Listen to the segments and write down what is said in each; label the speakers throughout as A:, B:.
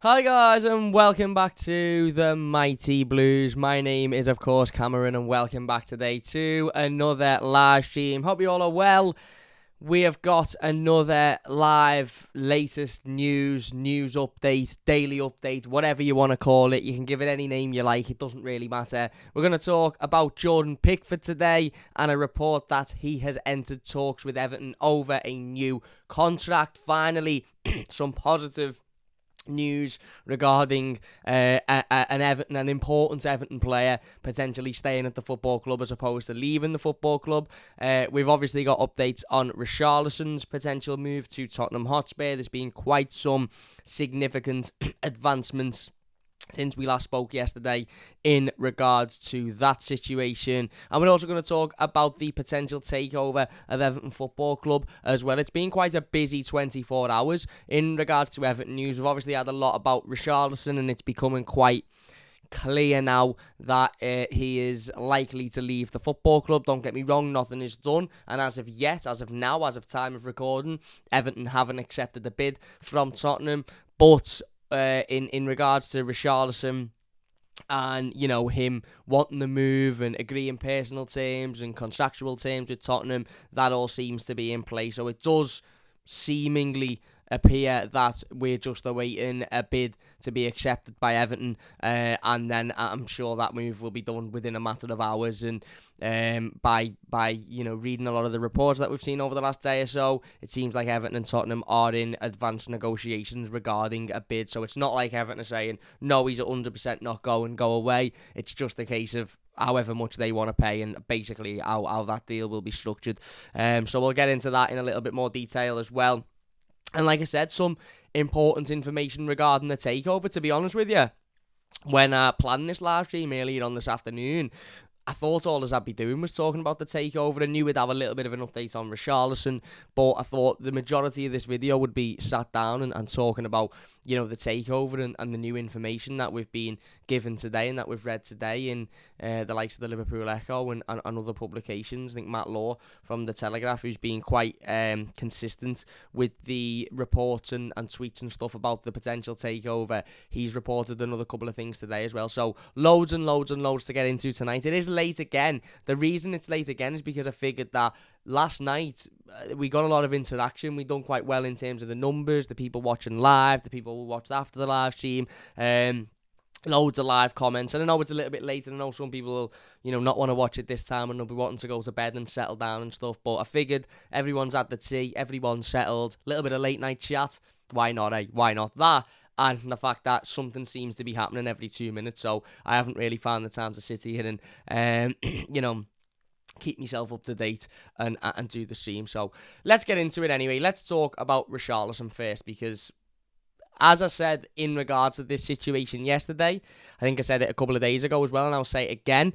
A: Hi guys and welcome back to the Mighty Blues. My name is of course Cameron and welcome back today to another live stream. Hope you all are well. We have got another live latest news update, daily update, whatever you want to call it. You can give it any name you like, it doesn't really matter. We're going to talk about Jordan Pickford today and a report that he has entered talks with Everton over a new contract. Finally, some positive news regarding an important Everton player potentially staying at the football club as opposed to leaving the football club. We've obviously got updates on Richarlison's potential move to Tottenham Hotspur. There's been quite some significant advancements since we last spoke yesterday in regards to that situation. And we're also going to talk about the potential takeover of Everton Football Club as well. It's been quite a busy 24 hours in regards to Everton news. We've obviously had a lot about Richarlison and it's becoming quite clear now that he is likely to leave the football club. Don't get me wrong, nothing is done. And as of time of recording, Everton haven't accepted the bid from Tottenham. But in regards to Richarlison and, you know, him wanting to move and agreeing personal terms and contractual terms with Tottenham, that all seems to be in place. So it does seemingly appear that we're just awaiting a bid to be accepted by Everton, and then I'm sure that move will be done within a matter of hours. And by you know, reading a lot of the reports that we've seen over the last day or so, it seems like Everton and Tottenham are in advanced negotiations regarding a bid. So it's not like Everton are saying no, he's 100% not going, go away. It's just a case of however much they want to pay and basically how that deal will be structured. So we'll get into that in a little bit more detail as well. And like I said, some important information regarding the takeover. To be honest with you, when I planned this live stream earlier on this afternoon, I thought all I'd be doing was talking about the takeover. I knew we'd have a little bit of an update on Richarlison, but I thought the majority of this video would be sat down and talking about, you know, the takeover and the new information that we've been given today and that we've read today in the likes of the Liverpool Echo and other publications. I think Matt Law from The Telegraph, who's been quite consistent with the reports and tweets and stuff about the potential takeover, he's reported another couple of things today as well. So loads and loads and loads to get into tonight. It is late again. The reason it's late again is because I figured that last night we got a lot of interaction. We done quite well in terms of the numbers, the people watching live, the people who watched after the live stream, loads of live comments. And I know it's a little bit late, and I know some people will, you know, not want to watch it this time and they'll be wanting to go to bed and settle down and stuff, but I figured everyone's at the tea, everyone's settled, a little bit of late night chat, why not, eh? Why not that? And the fact that something seems to be happening every 2 minutes, so I haven't really found the time to sit here and you know, keep myself up to date and do the stream. So let's get into it anyway. Let's talk about Richarlison first, because as I said in regards to this situation yesterday, I think I said it a couple of days ago as well, and I'll say it again.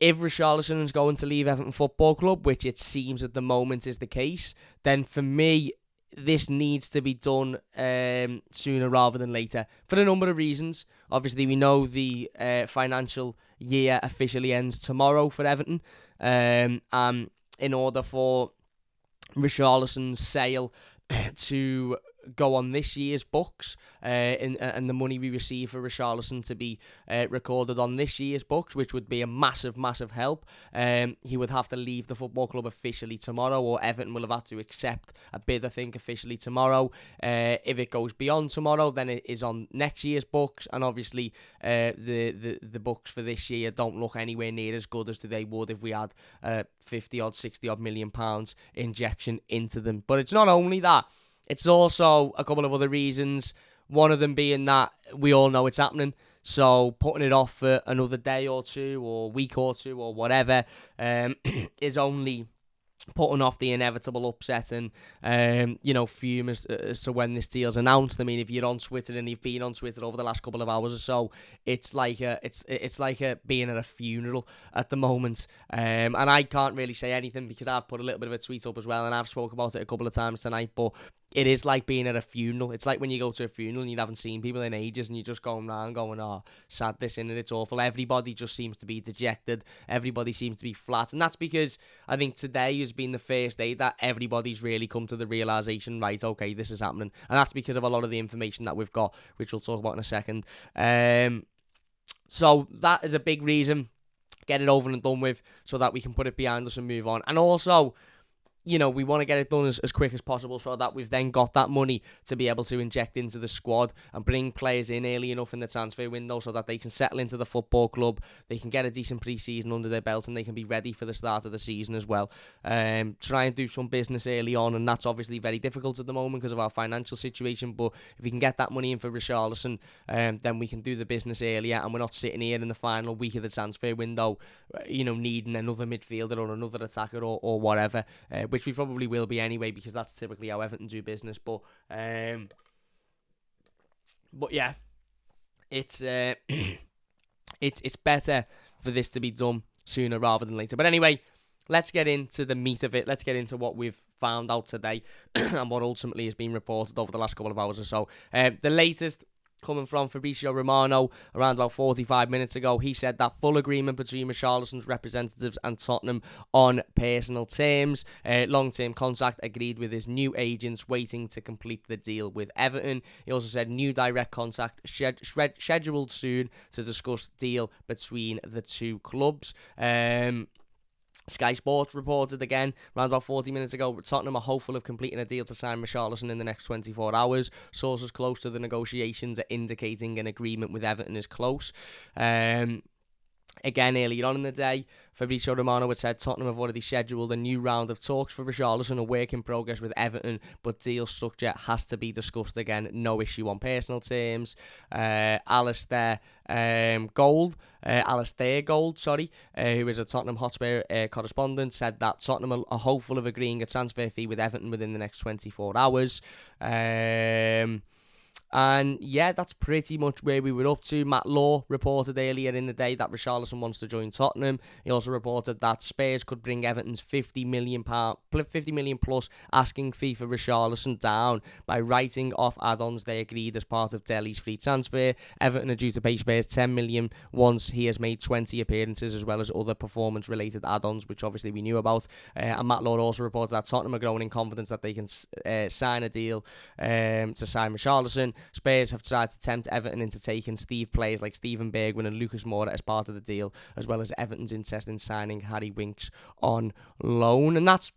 A: If Richarlison is going to leave Everton Football Club, which it seems at the moment is the case, then for me, this needs to be done sooner rather than later for a number of reasons. Obviously, we know the financial year officially ends tomorrow for Everton, and in order for Richarlison's sale to go on this year's books, and the money we receive for Richarlison to be recorded on this year's books, which would be a massive, massive help. He would have to leave the football club officially tomorrow, or Everton will have had to accept a bid, I think, officially tomorrow. If it goes beyond tomorrow, then it is on next year's books, and obviously the books for this year don't look anywhere near as good as they would if we had 50-odd, 60-odd million pounds injection into them. But it's not only that. It's also a couple of other reasons, one of them being that we all know it's happening, so putting it off for another day or two or week or two or whatever is only putting off the inevitable upset and, you know, fume as to when this deal's announced. I mean, if you're on Twitter and you've been on Twitter over the last couple of hours or so, it's like being at a funeral at the moment. And I can't really say anything because I've put a little bit of a tweet up as well, and I've spoke about it a couple of times tonight, but it is like being at a funeral. It's like when you go to a funeral and you haven't seen people in ages and you're just going around going, oh, sad this and it's awful. Everybody just seems to be dejected. Everybody seems to be flat. And that's because I think today has been the first day that everybody's really come to the realisation, right, okay, this is happening. And that's because of a lot of the information that we've got, which we'll talk about in a second. So that is a big reason. Get it over and done with so that we can put it behind us and move on. And also, you know, we want to get it done as quick as possible so that we've then got that money to be able to inject into the squad and bring players in early enough in the transfer window so that they can settle into the football club, they can get a decent pre-season under their belt and they can be ready for the start of the season as well. Try and do some business early on, and that's obviously very difficult at the moment because of our financial situation, but if we can get that money in for Richarlison, then we can do the business earlier and we're not sitting here in the final week of the transfer window, you know, needing another midfielder or another attacker or whatever, which we probably will be anyway because that's typically how Everton do business. But yeah, it's it's better for this to be done sooner rather than later. But anyway, let's get into the meat of it. Let's get into what we've found out today and what ultimately has been reported over the last couple of hours or so. The latest coming from Fabrizio Romano around about 45 minutes ago. He said that full agreement between Richarlison's representatives and Tottenham on personal terms. Long-term contract agreed with his new agents waiting to complete the deal with Everton. He also said new direct contact scheduled soon to discuss deal between the two clubs. Sky Sports reported again around about 40 minutes ago, Tottenham are hopeful of completing a deal to sign Richarlison in the next 24 hours. Sources close to the negotiations are indicating an agreement with Everton is close. Again, earlier on in the day, Fabrizio Romano had said Tottenham have already scheduled a new round of talks for Richarlison, a work in progress with Everton, but deal structure has to be discussed again. No issue on personal terms. Alistair Gold, who is a Tottenham Hotspur correspondent, said that Tottenham are hopeful of agreeing a transfer fee with Everton within the next 24 hours. And yeah, that's pretty much where we were up to. Matt Law reported earlier in the day that Richarlison wants to join Tottenham. He also reported that Spurs could bring Everton's £50 million plus asking fee for Richarlison down by writing off add-ons they agreed as part of Delhi's free transfer. Everton are due to pay Spurs $10 million once he has made 20 appearances, as well as other performance-related add-ons, which obviously we knew about. And Matt Law also reported that Tottenham are growing in confidence that they can sign a deal to sign Richarlison. Spurs have tried to tempt Everton into taking players like Steven Bergwijn and Lucas Moura as part of the deal, as well as Everton's interest in signing Harry Winks on loan. And that's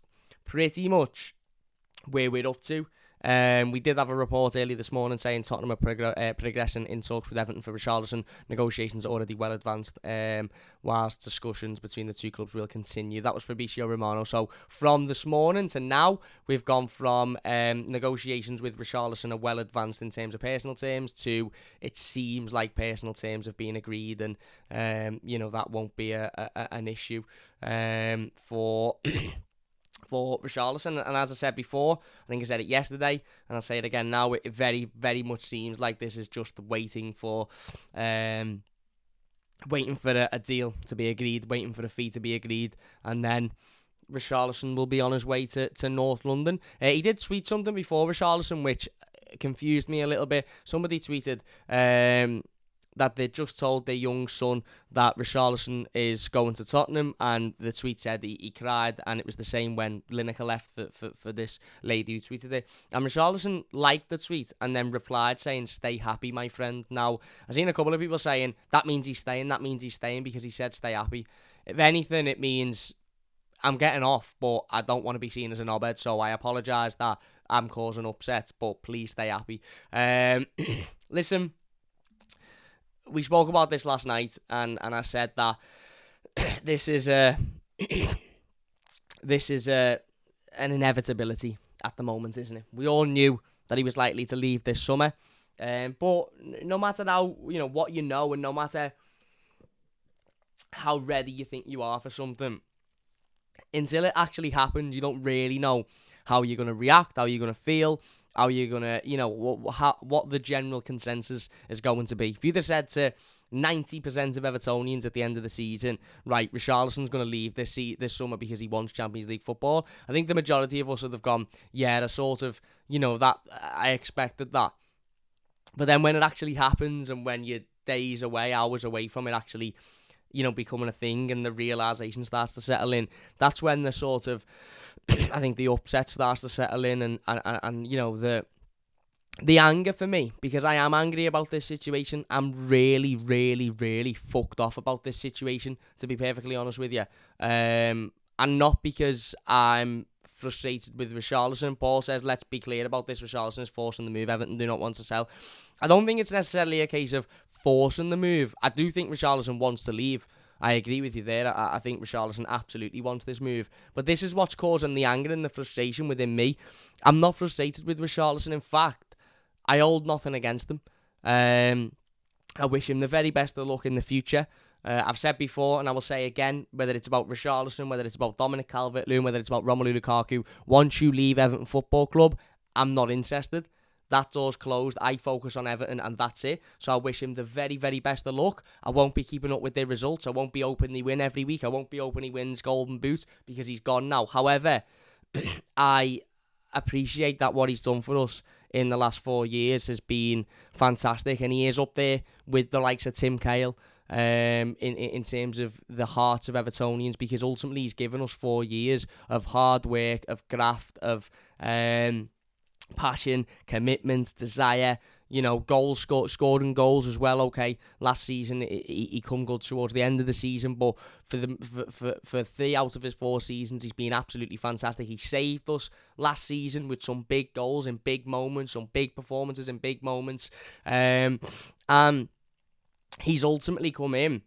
A: pretty much where we're up to. We did have a report earlier this morning saying Tottenham are progressing in talks with Everton for Richarlison. Negotiations are already well advanced, whilst discussions between the two clubs will continue. That was Fabrizio Romano. So from this morning to now, we've gone from negotiations with Richarlison are well advanced in terms of personal terms to it seems like personal terms have been agreed, and that won't be an issue for for Richarlison. And as I said before, I think I said it yesterday, and I'll say it again now, it very, very much seems like this is just waiting for a deal to be agreed, waiting for a fee to be agreed, and then Richarlison will be on his way to North London. He did tweet something before Richarlison, which confused me a little bit. Somebody tweeted that they just told their young son that Richarlison is going to Tottenham, and the tweet said he cried, and it was the same when Lineker left for this lady who tweeted it. And Richarlison liked the tweet and then replied saying, "Stay happy, my friend." Now, I've seen a couple of people saying, that means he's staying because he said stay happy. If anything, it means I'm getting off, but I don't want to be seen as a knobhead, so I apologise that I'm causing upset, but please stay happy. Listen, we spoke about this last night, and I said that this is an inevitability at the moment, isn't it? We all knew that he was likely to leave this summer, but no matter how what you know, and no matter how ready you think you are for something, until it actually happens, you don't really know how you're going to react, how you're going to feel, how you're going to, what the general consensus is going to be. If you'd have said to 90% of Evertonians at the end of the season, right, Richarlison's going to leave this summer because he wants Champions League football. I think the majority of us would have gone, yeah, a sort of, that I expected that. But then when it actually happens and when you're days away, hours away from it actually, becoming a thing and the realisation starts to settle in, that's when the sort of, I think the upset starts to settle in and the anger for me, because I am angry about this situation. I'm really, really, really fucked off about this situation, to be perfectly honest with you. And not because I'm frustrated with Richarlison. Paul says, let's be clear about this. Richarlison is forcing the move. Everton do not want to sell. I don't think it's necessarily a case of forcing the move. I do think Richarlison wants to leave. I agree with you there. I think Richarlison absolutely wants this move. But this is what's causing the anger and the frustration within me. I'm not frustrated with Richarlison. In fact, I hold nothing against him. I wish him the very best of luck in the future. I've said before, and I will say again, whether it's about Richarlison, whether it's about Dominic Calvert-Lewin, whether it's about Romelu Lukaku, once you leave Everton Football Club, I'm not interested. That door's closed. I focus on Everton, and that's it. So I wish him the very, very best of luck. I won't be keeping up with their results. I won't be hoping they win every week. I won't be hoping he wins Golden Boot because he's gone now. However, I appreciate that what he's done for us in the last 4 years has been fantastic, and he is up there with the likes of Tim Cahill in terms of the hearts of Evertonians, because ultimately he's given us 4 years of hard work, of graft, of passion, commitment, desire, goals, scoring goals as well. Okay, last season he come good towards the end of the season, but for 3 out of his 4 seasons he's been absolutely fantastic. He saved us last season with some big goals in big moments, some big performances in big moments, and he's ultimately come in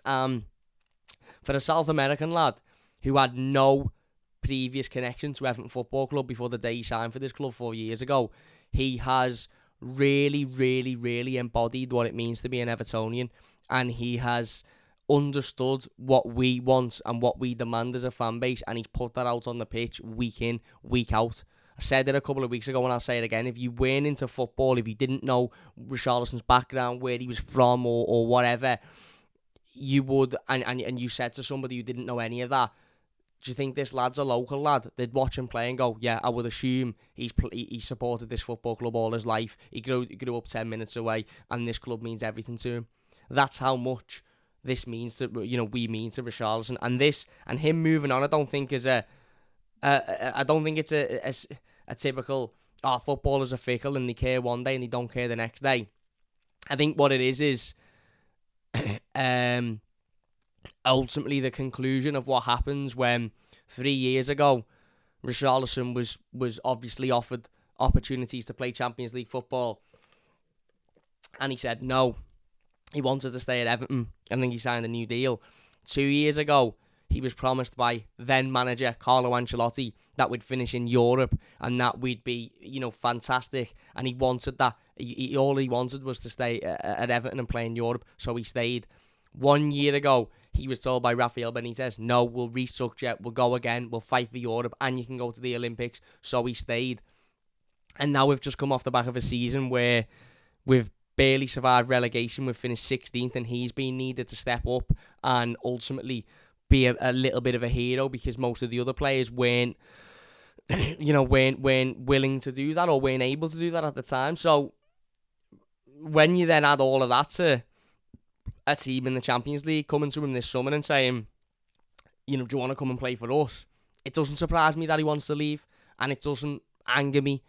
A: for a South American lad who had no previous connection to Everton Football Club before the day he signed for this club 4 years ago. He has really, really, really embodied what it means to be an Evertonian, and he has understood what we want and what we demand as a fan base, and he's put that out on the pitch week in, week out. I said it a couple of weeks ago and I'll say it again. If you weren't into football, if you didn't know Richarlison's background, where he was from or whatever, you would, and you said to somebody who didn't know any of that, do you think this lad's a local lad? They'd watch him play and go, yeah, I would assume he supported this football club all his life. He grew up 10 minutes away, and this club means everything to him. That's how much this means to, we mean to Richarlison. And him moving on, I don't think is I don't think it's a typical, footballers are fickle and they care one day and they don't care the next day. I think what it is ultimately the conclusion of what happens when 3 years ago Richarlison was obviously offered opportunities to play Champions League football, and he said no. He wanted to stay at Everton. I think he signed a new deal. 2 years ago, he was promised by then manager Carlo Ancelotti that we'd finish in Europe and that we'd be, fantastic. And he wanted that. All he wanted was to stay at Everton and play in Europe, so he stayed. 1 year ago, he was told by Rafael Benitez, no, we'll restructure, we'll go again, we'll fight for Europe, and you can go to the Olympics. So he stayed. And now we've just come off the back of a season where we've barely survived relegation. We've finished 16th, and he's been needed to step up and ultimately be a little bit of a hero, because most of the other players weren't willing to do that or weren't able to do that at the time. So when you then add all of that to a team in the Champions League coming to him this summer and saying, do you want to come and play for us? It doesn't surprise me that he wants to leave, and it doesn't anger me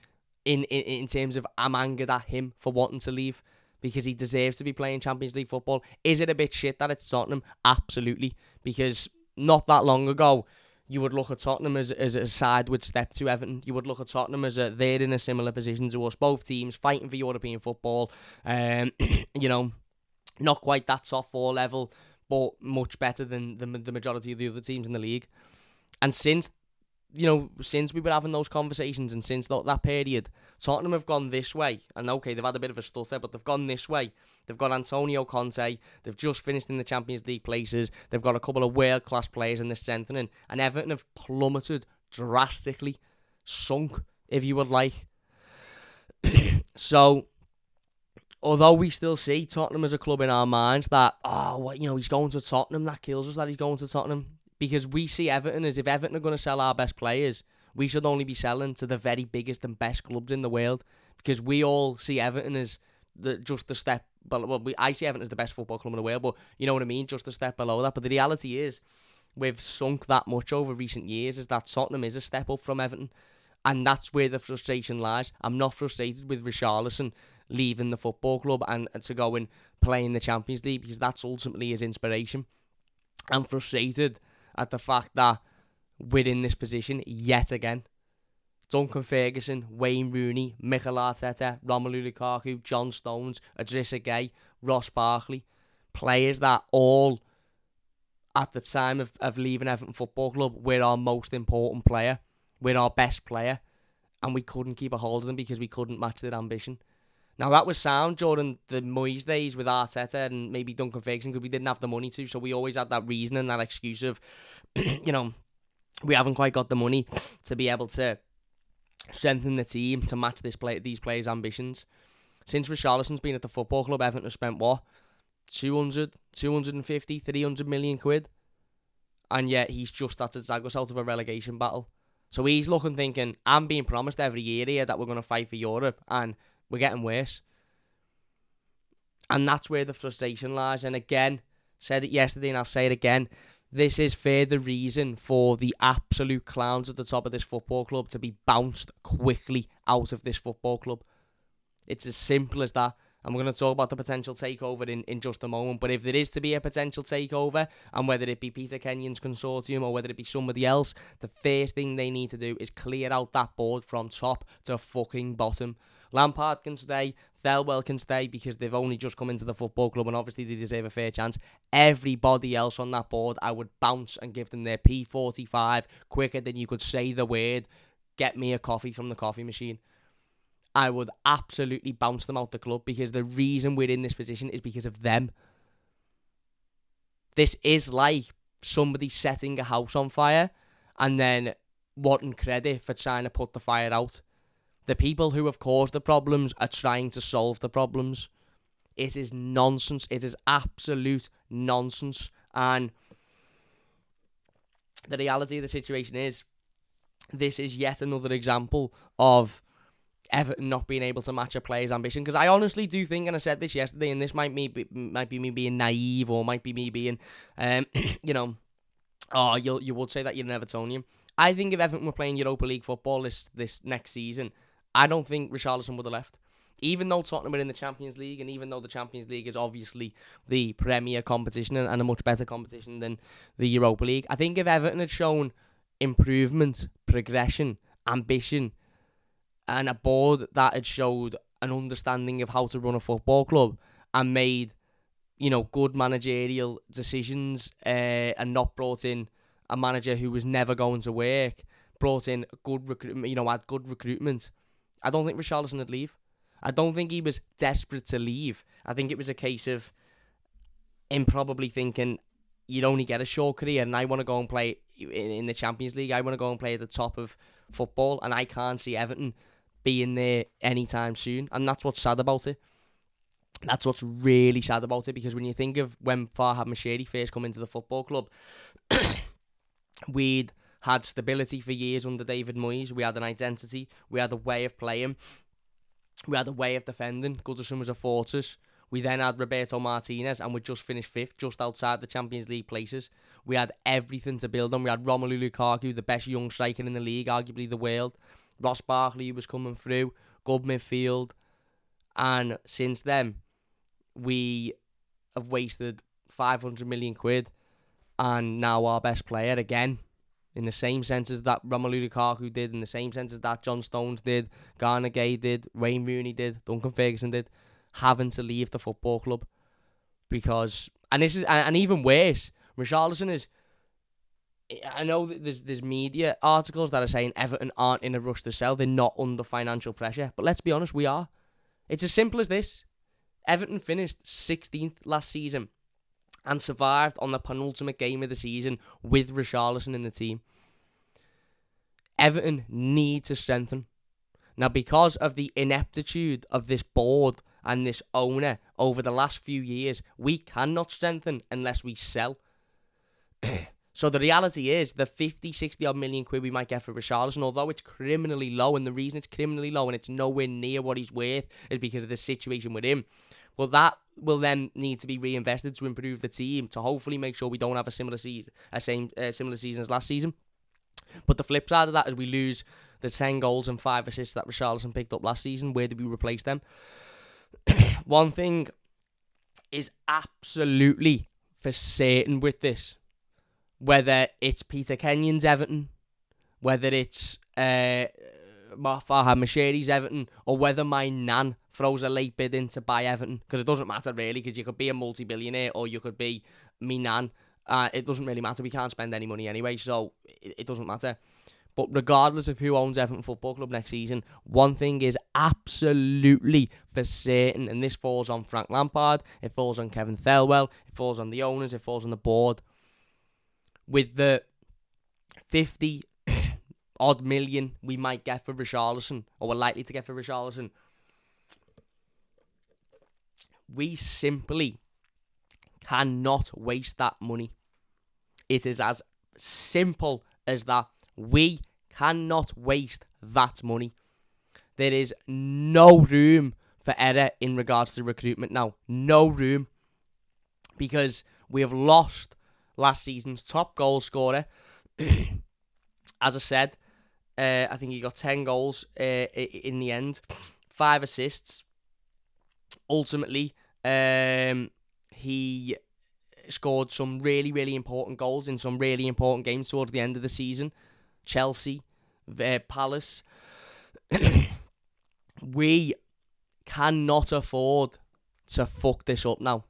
A: in terms of I'm angered at him for wanting to leave, because he deserves to be playing Champions League football. Is it a bit shit that it's Tottenham? Absolutely, because not that long ago, you would look at Tottenham as a sideward step to Everton. You would look at Tottenham as they're in a similar position to us. Both teams fighting for European football. Not quite that top 4 level, but much better than the majority of the other teams in the league. And since we were having those conversations, and since that period, Tottenham have gone this way. And okay, they've had a bit of a stutter, but they've gone this way. They've got Antonio Conte. They've just finished in the Champions League places. They've got a couple of world-class players in the strengthening. And Everton have plummeted drastically. Sunk, if you would like. So although we still see Tottenham as a club in our minds that, he's going to Tottenham, that kills us that he's going to Tottenham. Because we see Everton as if Everton are going to sell our best players, we should only be selling to the very biggest and best clubs in the world. Because we all see Everton as just the step. I see Everton as the best football club in the world, but you know what I mean, just a step below that. But the reality is, we've sunk that much over recent years, is that Tottenham is a step up from Everton. And that's where the frustration lies. I'm not frustrated with Richarlison leaving the football club and to go and play in the Champions League, because that's ultimately his inspiration. I'm frustrated at the fact that we're in this position yet again. Duncan Ferguson, Wayne Rooney, Mikel Arteta, Romelu Lukaku, John Stones, Idrissa Gueye, Ross Barkley. Players that all, at the time of leaving Everton Football Club, were our most important player. We're our best player. And we couldn't keep a hold of them because we couldn't match their ambition. Now, that was sound during the Moyes days with Arteta and maybe Duncan Ferguson, because we didn't have the money to. So we always had that reason and that excuse of, we haven't quite got the money to be able to strengthen the team to match these players' ambitions. Since Richarlison's been at the football club, Everton have spent, 200, 250, 300 million quid? And yet he's just had to drag us out of a relegation battle. So he's looking, thinking, I'm being promised every year here that we're going to fight for Europe, and we're getting worse. And that's where the frustration lies. And again, said it yesterday and I'll say it again, this is further reason for the absolute clowns at the top of this football club to be bounced quickly out of this football club. It's as simple as that. And we're going to talk about the potential takeover in just a moment. But if there is to be a potential takeover, and whether it be Peter Kenyon's consortium or whether it be somebody else, the first thing they need to do is clear out that board from top to fucking bottom. Lampard can stay, Thelwell can stay because they've only just come into the football club and obviously they deserve a fair chance. Everybody else on that board, I would bounce and give them their P45 quicker than you could say the word, get me a coffee from the coffee machine. I would absolutely bounce them out the club, because the reason we're in this position is because of them. This is like somebody setting a house on fire and then wanting credit for trying to put the fire out. The people who have caused the problems are trying to solve the problems. It is nonsense. It is absolute nonsense. And the reality of the situation is, this is yet another example of Everton not being able to match a player's ambition. Because I honestly do think, and I said this yesterday, and this might be me being naive, or might be me being, you would say that you're an Evertonian. I think if Everton were playing Europa League football this next season, I don't think Richarlison would have left. Even though Tottenham are in the Champions League, and even though the Champions League is obviously the premier competition and a much better competition than the Europa League, I think if Everton had shown improvement, progression, ambition, and a board that had showed an understanding of how to run a football club and made, good managerial decisions, and not brought in a manager who was never going to work, brought in good recruitment, had good recruitment, I don't think Richarlison would leave. I don't think he was desperate to leave. I think it was a case of him probably thinking, you'd only get a short career, and I want to go and play in the Champions League. I want to go and play at the top of football, and I can't see Everton being there anytime soon. And that's what's sad about it. That's what's really sad about it, because when you think of when Farhad Moshiri first come into the football club, we'd had stability for years under David Moyes. We had an identity. We had a way of playing. We had a way of defending. Goodison was a fortress. We then had Roberto Martinez, and we just finished 5th, just outside the Champions League places. We had everything to build on. We had Romelu Lukaku, the best young striker in the league, arguably the world. Ross Barkley was coming through, good midfield. And since then, we have wasted 500 million quid, and now our best player, again, in the same sense as that Romelu Lukaku did, in the same sense as that John Stones did, Garner Gay did, Wayne Rooney did, Duncan Ferguson did, having to leave the football club. Because, and this is, and even worse, Richarlison is, I know that there's media articles that are saying Everton aren't in a rush to sell, they're not under financial pressure, but let's be honest, we are. It's as simple as this. Everton finished 16th last season and survived on the penultimate game of the season with Richarlison in the team. Everton need to strengthen. Now, because of the ineptitude of this board and this owner over the last few years, we cannot strengthen unless we sell. So the reality is the 50, 60 odd million quid we might get for Richarlison, although it's criminally low, and the reason it's criminally low and it's nowhere near what he's worth is because of the situation with him. Well, that will then need to be reinvested to improve the team, to hopefully make sure we don't have a similar season as last season. But the flip side of that is we lose the 10 goals and 5 assists that Richarlison picked up last season. Where do we replace them? One thing is absolutely for certain with this, whether it's Peter Kenyon's Everton, whether it's Farhad Mashiri's Everton, or whether my nan throws a late bid in to buy Everton, because it doesn't matter really, because you could be a multi-billionaire or you could be me nan. It doesn't really matter. We can't spend any money anyway, so it doesn't matter. But regardless of who owns Everton Football Club next season, one thing is absolutely for certain, and this falls on Frank Lampard, it falls on Kevin Thelwell, it falls on the owners, it falls on the board. With the 50 odd million we might get for Richarlison, or we're likely to get for Richarlison, we simply cannot waste that money. It is as simple as that. We cannot waste that money. There is no room for error in regards to recruitment now. No room. Because we have lost last season's top goal scorer. As I said, I think he got 10 goals in the end. 5 assists. Ultimately, he scored some really, really important goals in some really important games towards the end of the season. Chelsea, Palace. We cannot afford to fuck this up now.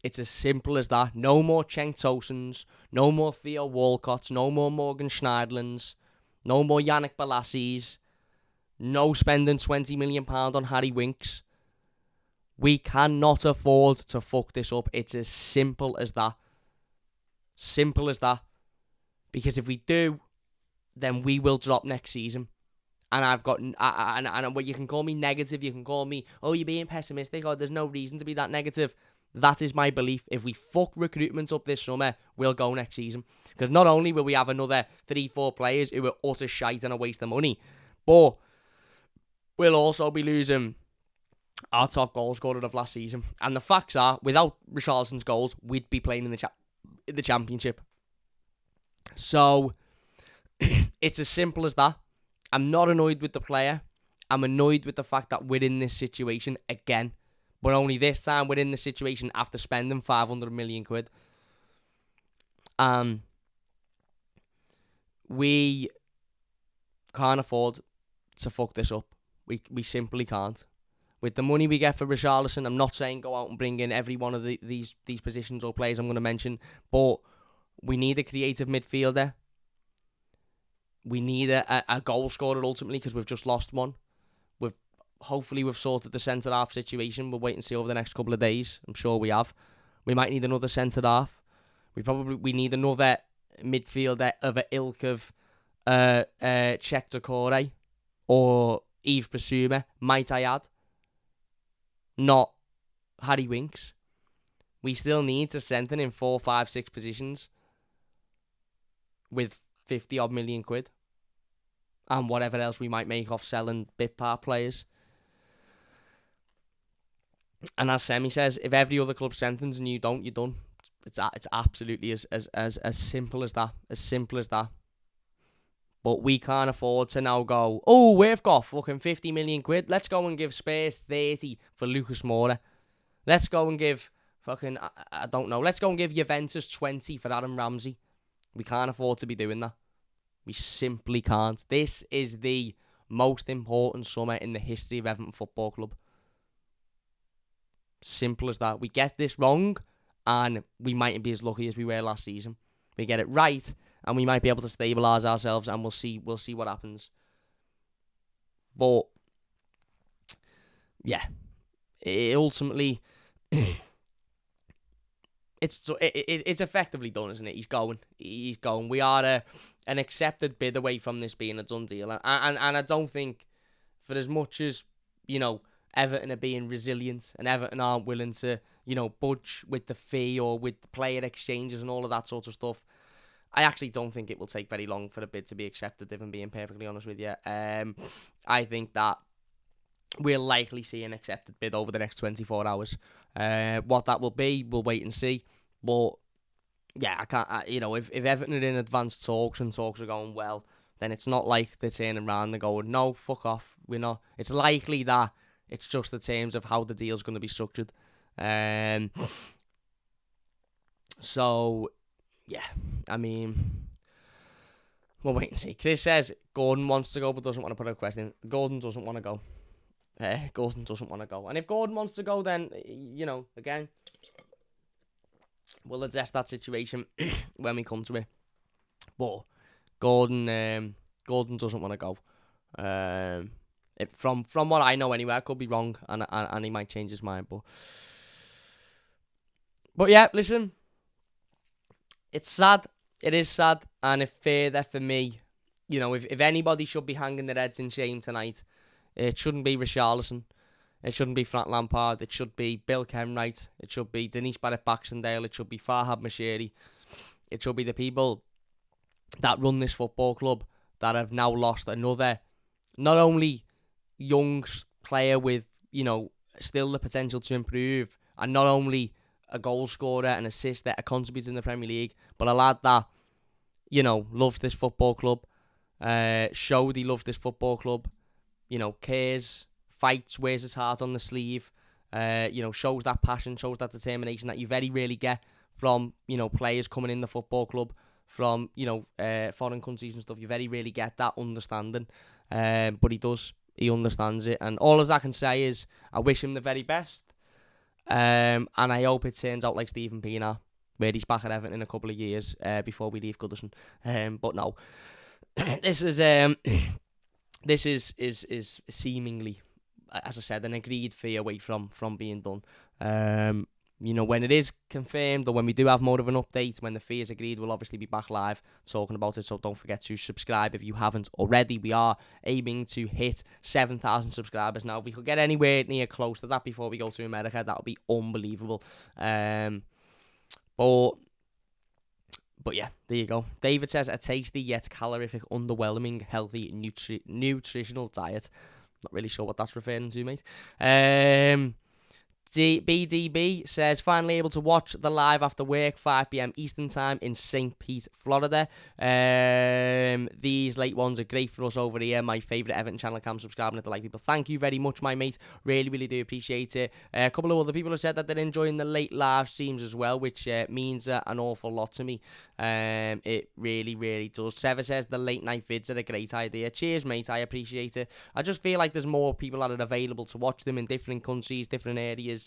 A: It's as simple as that. No more Cenk Tosens, no more Theo Walcotts, no more Morgan Schneiderlins, no more Yannick Bolassis, no spending £20 million on Harry Winks. We cannot afford to fuck this up. It's as simple as that. Simple as that. Because if we do, then we will drop next season. And I've got, and you can call me negative, you can call me, oh, you're being pessimistic, or there's no reason to be that negative. That is my belief. If we fuck recruitment up this summer, we'll go next season. Because not only will we have another 3-4 players who are utter shite and a waste of money, but we'll also be losing our top goal scorer of last season. And the facts are, without Richarlison's goals, we'd be playing in the Championship. So, it's as simple as that. I'm not annoyed with the player. I'm annoyed with the fact that we're in this situation again. But only this time we're in this situation after spending 500 million quid. We can't afford to fuck this up. We simply can't. With the money we get for Richarlison, I'm not saying go out and bring in every one of these positions or players I'm going to mention, but we need a creative midfielder. We need a goal scorer ultimately, because we've just lost one. Hopefully we've sorted the centre-half situation. We'll wait and see over the next couple of days. I'm sure we have. We might need another centre-half. We need another midfielder of an ilk of Czech Doucouré or Yves Bissouma, might I add. Not Harry Winks. We still need to strengthen in 4, 5, 6 positions with 50 odd million quid. And whatever else we might make off selling bit part players. And as Semi says, if every other club strengthens and you don't, you're done. It's absolutely as simple as that. As simple as that. But we can't afford to now go, oh, we've got fucking 50 million quid. Let's go and give Spurs 30 for Lucas Moura. Let's go and give fucking, I don't know. Let's go and give Juventus 20 for Adam Ramsey. We can't afford to be doing that. We simply can't. This is the most important summer in the history of Everton Football Club. Simple as that. We get this wrong, and we mightn't be as lucky as we were last season. We get it right, and we might be able to stabilise ourselves, and we'll see what happens. But yeah, ultimately, it's effectively done, isn't it? He's going. We are an accepted bid away from this being a done deal, and I don't think, for as much as Everton are being resilient and Everton aren't willing to, budge with the fee or with the player exchanges and all of that sort of stuff, I actually don't think it will take very long for the bid to be accepted, if I'm being perfectly honest with you. I think that we'll likely see an accepted bid over the next 24 hours. What that will be, we'll wait and see. But yeah, I can't. If Everton are in advanced talks and talks are going well, then it's not like they're turning around and going, no, fuck off, we're not. It's likely that it's just the terms of how the deal's going to be structured. So yeah, I mean, we'll wait and see. Chris says Gordon wants to go but doesn't want to put a question in. Gordon doesn't want to go. Gordon doesn't want to go. And if Gordon wants to go, then, again, we'll address that situation when we come to it. But Gordon doesn't want to go. From what I know anyway, I could be wrong, and he might change his mind. But yeah, listen, it's sad. It is sad, and if further for me, if anybody should be hanging their heads in shame tonight, it shouldn't be Richarlison. It shouldn't be Frank Lampard. It should be Bill Kenwright. It should be Denise Barrett-Baxendale. It should be Farhad Moshiri. It should be the people that run this football club that have now lost another, not only young player with, still the potential to improve, and not only a goal scorer and assist that contributes in the Premier League, but a lad that, loves this football club, showed he loved this football club, cares, fights, wears his heart on the sleeve, shows that passion, shows that determination that you very rarely get from, players coming in the football club from, foreign countries and stuff. You very rarely get that understanding, but he does. He understands it, and all as I can say is I wish him the very best, and I hope it turns out like Stephen Pienaar, where he's back at Everton in a couple of years before we leave Goodison. But no, this is seemingly, as I said, an agreed fee away from being done. When it is confirmed, or when we do have more of an update, when the fee is agreed, we'll obviously be back live talking about it. So don't forget to subscribe if you haven't already. We are aiming to hit 7,000 subscribers now. If we could get anywhere near close to that before we go to America, that would be unbelievable. But yeah, there you go. David says, a tasty yet calorific, underwhelming, healthy, nutritional diet. Not really sure what that's referring to, mate. BDB says, finally able to watch the live after work, 5 p.m. Eastern Time in St. Pete, Florida. These late ones are great for us over here. My favourite Everton channel, Cam, subscribing to the like people. Thank you very much, my mate. Really, really do appreciate it. A couple of other people have said that they're enjoying the late live streams as well, which means an awful lot to me. It really, really does. Sever says the late night vids are a great idea. Cheers, mate. I appreciate it. I just feel like there's more people that are available to watch them in different countries, different areas.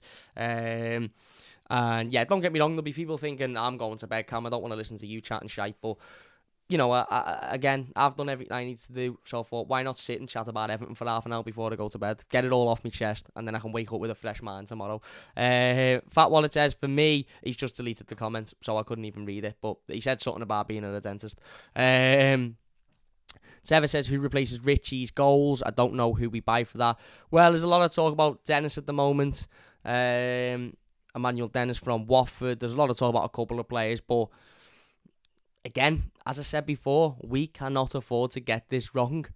A: And yeah, don't get me wrong, there'll be people thinking, I'm going to bed, Cam, I don't want to listen to you chatting shite, but again, I've done everything I need to do, so I thought, why not sit and chat about Everton for half an hour before I go to bed, get it all off my chest, and then I can wake up with a fresh mind tomorrow. Fat Wallet says, for me, he's just deleted the comment, so I couldn't even read it, but he said something about being at a dentist. Sever says, who replaces Richie's goals? I don't know who we buy for that. Well, there's a lot of talk about Dennis at the moment. Emmanuel Dennis from Watford. There's a lot of talk about a couple of players, but again, as I said before, we cannot afford to get this wrong.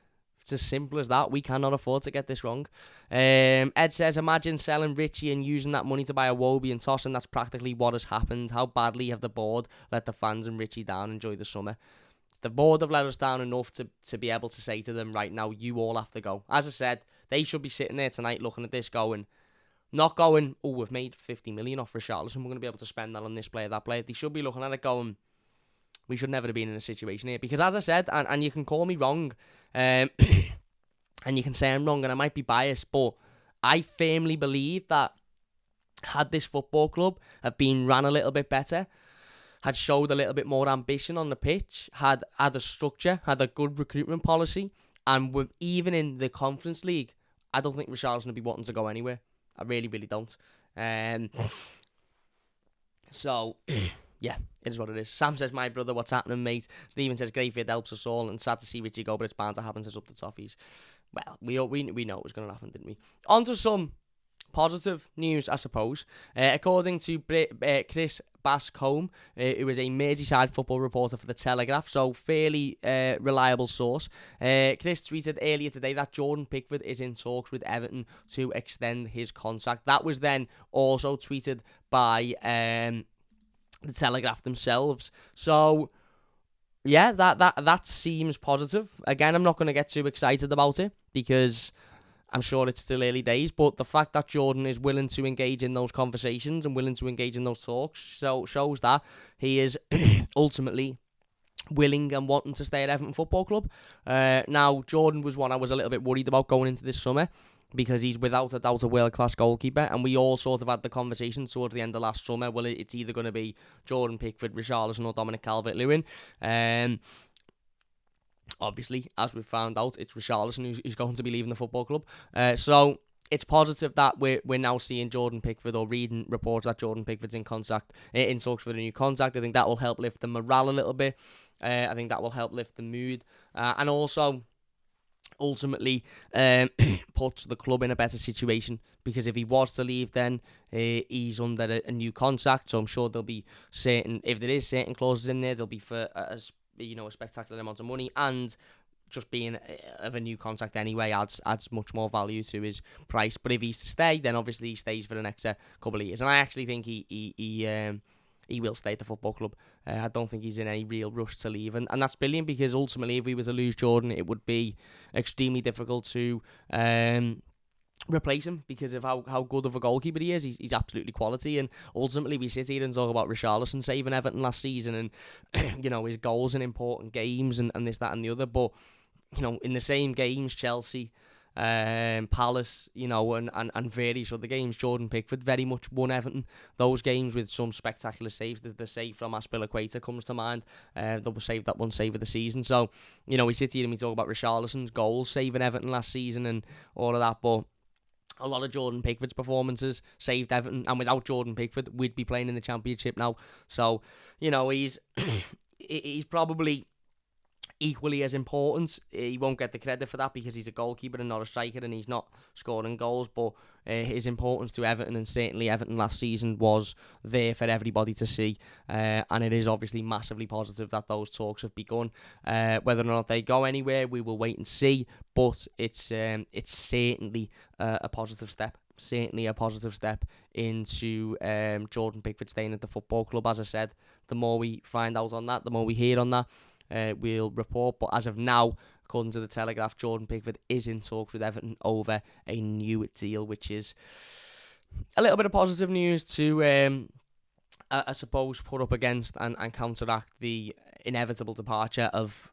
A: It's as simple as that. We cannot afford to get this wrong. Ed says, imagine selling Richie and using that money to buy a Wobie and tossing. That's practically what has happened. How badly have the board let the fans and Richie down? Enjoy the summer. The board have let us down enough to be able to say to them right now, you all have to go. As I said, they should be sitting there tonight looking at this going, not going, oh, we've made 50 million off Richarlison, we're going to be able to spend that on this player, that player. They should be looking at it going, we should never have been in a situation here. Because as I said, and you can call me wrong, and you can say I'm wrong, and I might be biased, but I firmly believe that had this football club have been ran a little bit better, had showed a little bit more ambition on the pitch, had a structure, had a good recruitment policy, and were even in the Conference League, I don't think Richarlison would be wanting to go anywhere. I really, really don't. So, yeah, it is what it is. Sam says, my brother, what's happening, mate? Stephen says, great vid helps us all, and sad to see Richie go, but it's bound to happen, says up the toffees. well, we know it was going to happen, didn't we? On to some positive news, I suppose. According to Chris Bascombe, who is a Merseyside football reporter for The Telegraph, so fairly reliable source. Chris tweeted earlier today that Jordan Pickford is in talks with Everton to extend his contract. That was then also tweeted by The Telegraph themselves. So yeah, that seems positive. Again, I'm not going to get too excited about it because I'm sure it's still early days, but the fact that Jordan is willing to engage in those conversations and willing to engage in those talks shows that he is ultimately willing and wanting to stay at Everton Football Club. Now, Jordan was one I was a little bit worried about going into this summer because he's without a doubt a world-class goalkeeper, and we all sort of had the conversation towards the end of last summer, well, it's either going to be Jordan Pickford, Richarlison or Dominic Calvert-Lewin. Obviously, as we've found out, it's Richarlison who's going to be leaving the football club. So it's positive that we're now seeing Jordan Pickford, or reading reports that Jordan Pickford's in talks for a new contract. I think that will help lift the morale a little bit. I think that will help lift the mood, and also ultimately puts the club in a better situation, because if he was to leave, then he's under a new contract. So I'm sure there'll be if there is certain clauses in there, there'll be for a spectacular amount of money, and just being of a new contract anyway adds much more value to his price. But if he's to stay, then obviously he stays for the next couple of years, and I actually think he will stay at the football club. I don't think he's in any real rush to leave, and that's brilliant, because ultimately if we were to lose Jordan, it would be extremely difficult to replace him because of how good of a goalkeeper he is. He's absolutely quality, and ultimately we sit here and talk about Richarlison saving Everton last season and his goals in important games and this, that and the other, but in the same games, Chelsea, Palace, and various other games, Jordan Pickford very much won Everton those games with some spectacular saves. There's the save from Aspilicueta comes to mind. That was saved, that one save of the season. So we sit here and we talk about Richarlison's goals saving Everton last season and all of that, but a lot of Jordan Pickford's performances saved Everton, and without Jordan Pickford, we'd be playing in the Championship now. So, he's probably equally as important. He won't get the credit for that because he's a goalkeeper and not a striker, and he's not scoring goals, but his importance to Everton, and certainly Everton last season, was there for everybody to see, and it is obviously massively positive that those talks have begun. Whether or not they go anywhere, we will wait and see, but it's certainly a positive step. Certainly a positive step into Jordan Pickford staying at the football club. As I said, the more we find out on that, the more we hear on that, we'll report. But as of now, according to the Telegraph, Jordan Pickford is in talks with Everton over a new deal, which is a little bit of positive news to, I suppose, put up against and counteract the inevitable departure of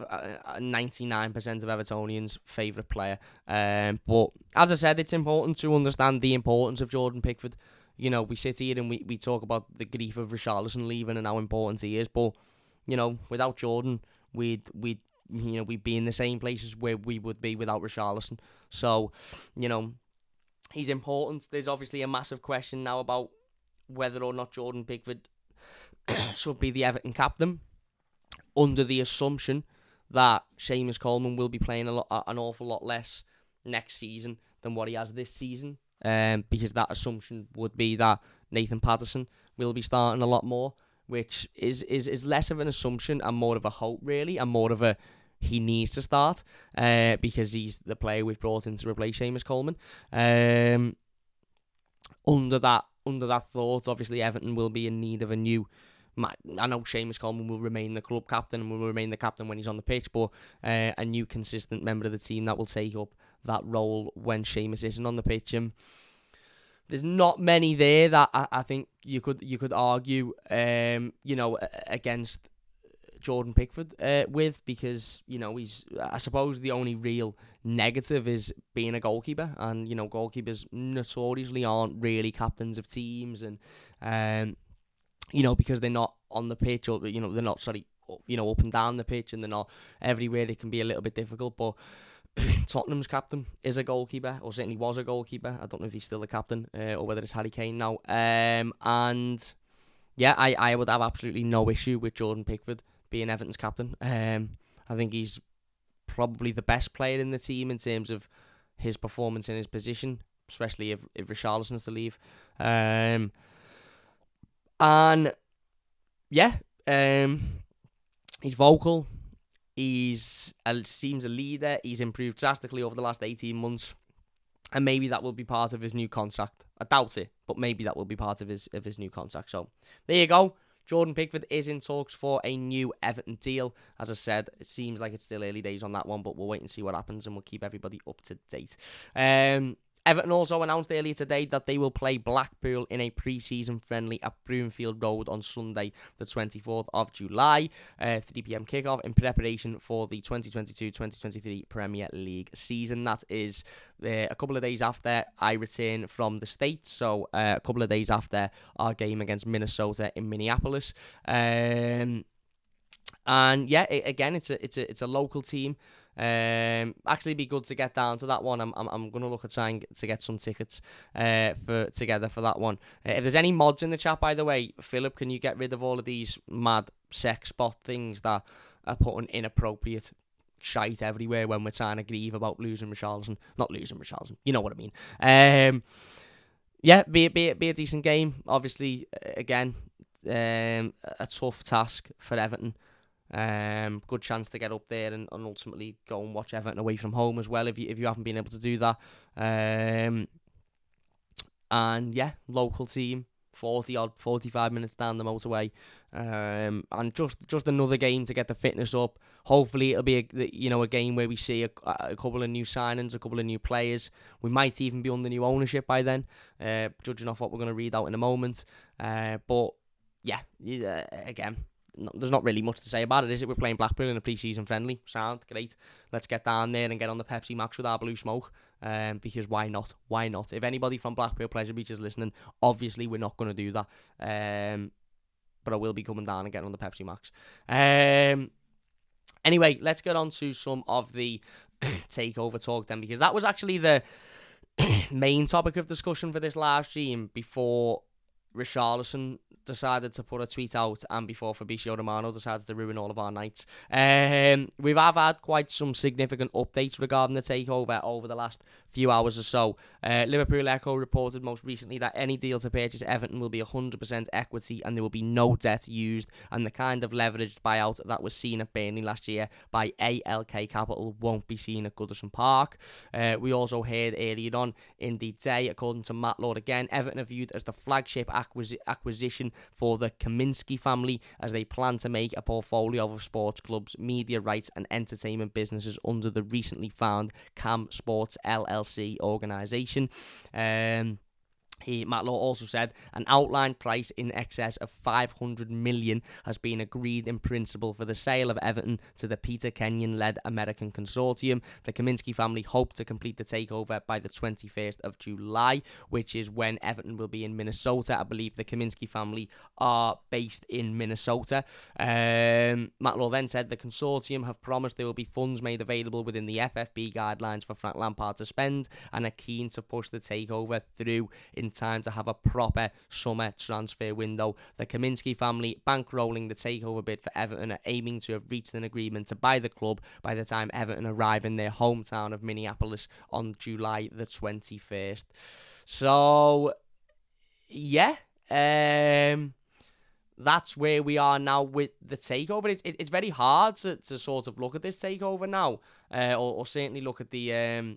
A: 99% of Evertonians' favourite player. But as I said, it's important to understand the importance of Jordan Pickford. We sit here and we talk about the grief of Richarlison leaving and how important he is, but without Jordan, we'd be in the same places where we would be without Richarlison. So, he's important. There's obviously a massive question now about whether or not Jordan Pickford should be the Everton captain, under the assumption that Seamus Coleman will be playing an awful lot less next season than what he has this season, because that assumption would be that Nathan Patterson will be starting a lot more, which is less of an assumption and more of a hope, really, and more of a he needs to start, because he's the player we've brought in to replace Seamus Coleman. Under that thought, obviously Everton will be in need of a new. I know Seamus Coleman will remain the club captain and will remain the captain when he's on the pitch, but a new consistent member of the team that will take up that role when Seamus isn't on the pitch. And there's not many there that I think you could argue, against Jordan Pickford with, because he's, I suppose, the only real negative is being a goalkeeper, and goalkeepers notoriously aren't really captains of teams, and because they're not on the pitch, or they're not up and down the pitch, and they're not everywhere, it can be a little bit difficult. But Tottenham's captain is a goalkeeper, or certainly was a goalkeeper. I don't know if he's still the captain, or whether it's Harry Kane now. And yeah, I would have absolutely no issue with Jordan Pickford being Everton's captain. I think he's probably the best player in the team in terms of his performance in his position, especially if Richarlison is to leave. And yeah, he's vocal. Seems a leader. He's improved drastically over the last 18 months. And maybe that will be part of his new contract. I doubt it, but maybe that will be part of his new contract. So there you go. Jordan Pickford is in talks for a new Everton deal. As I said, it seems like it's still early days on that one, but we'll wait and see what happens, and we'll keep everybody up to date. Everton also announced earlier today that they will play Blackpool in a pre-season friendly at Broomfield Road on Sunday, the 24th of July, 3 p.m. kickoff in preparation for the 2022-2023 Premier League season. That is a couple of days after I return from the States, so a couple of days after our game against Minnesota in Minneapolis. And yeah, again, it's a local team. Actually, be good to get down to that one. I'm gonna look at trying to get some tickets together for that one. If there's any mods in the chat, by the way, Philip, can you get rid of all of these mad sex bot things that are putting inappropriate shite everywhere when we're trying to grieve about losing Richarlison? Not losing Richarlison, you know what I mean. Yeah, be a decent game. Obviously, again, a tough task for Everton. Good chance to get up there and ultimately go and watch Everton away from home as well if you haven't been able to do that. And yeah, local team, 45 minutes down the motorway, and just another game to get the fitness up. Hopefully it'll be a game where we see a couple of new signings, a couple of new players. We might even be under new ownership by then, judging off what we're going to read out in a moment. But yeah, again, there's not really much to say about it, is it? We're playing Blackpool in a pre-season friendly. Sound great. Let's get down there and get on the Pepsi Max with our blue smoke. Because why not? Why not? If anybody from Blackpool Pleasure Beach is listening, obviously we're not going to do that. But I will be coming down and getting on the Pepsi Max. Anyway, let's get on to some of the takeover talk then, because that was actually the main topic of discussion for this live stream before Richarlison decided to put a tweet out and before Fabrizio Romano decided to ruin all of our nights. We've had quite some significant updates regarding the takeover over the last few hours or so. Liverpool Echo reported most recently that any deal to purchase Everton will be 100% equity and there will be no debt used, and the kind of leveraged buyout that was seen at Burnley last year by ALK Capital won't be seen at Goodison Park. We also heard earlier on in the day, according to Matt Lord again, Everton are viewed as the flagship acquisition for the Kaminsky family as they plan to make a portfolio of sports clubs, media rights and entertainment businesses under the recently found Cam Sports LLC organisation. Matt Law also said an outline price in excess of 500 million has been agreed in principle for the sale of Everton to the Peter Kenyon-led American consortium. The Kaminsky family hope to complete the takeover by the 21st of July, which is when Everton will be in Minnesota. I believe the Kaminsky family are based in Minnesota. Matt Law then said the consortium have promised there will be funds made available within the FFP guidelines for Frank Lampard to spend and are keen to push the takeover through in time to have a proper summer transfer window. The Kaminsky family, bankrolling the takeover bid for Everton, are aiming to have reached an agreement to buy the club by the time Everton arrive in their hometown of Minneapolis on July the 21st. So, yeah, that's where we are now with the takeover. It's very hard to sort of look at this takeover now, or certainly look at the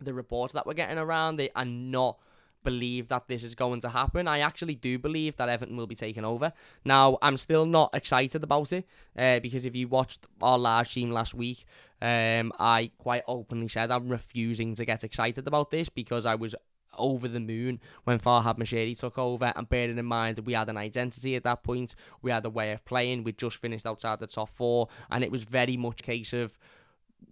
A: reports that we're getting around it and not believe that this is going to happen. I actually do believe that Everton will be taken over. Now, I'm still not excited about it, because if you watched our live stream last week, I quite openly said I'm refusing to get excited about this because I was over the moon when Farhad Mashiri took over, and bearing in mind that we had an identity at that point, we had a way of playing, we'd just finished outside the top four, and it was very much a case of,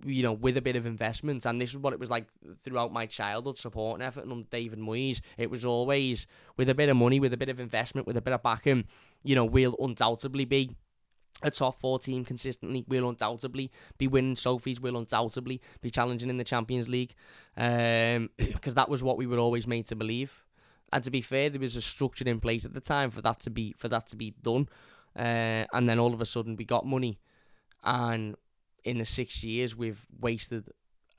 A: you know, with a bit of investment, and this is what it was like throughout my childhood supporting Everton under David Moyes. It was always with a bit of money, with a bit of investment, with a bit of backing, you know, we'll undoubtedly be a top 4 team consistently. We'll undoubtedly be winning trophies. We'll undoubtedly be challenging in the Champions League, because that was what we were always made to believe. And to be fair, there was a structure in place at the time for that to be done, and then all of a sudden we got money, and in the 6 years, we've wasted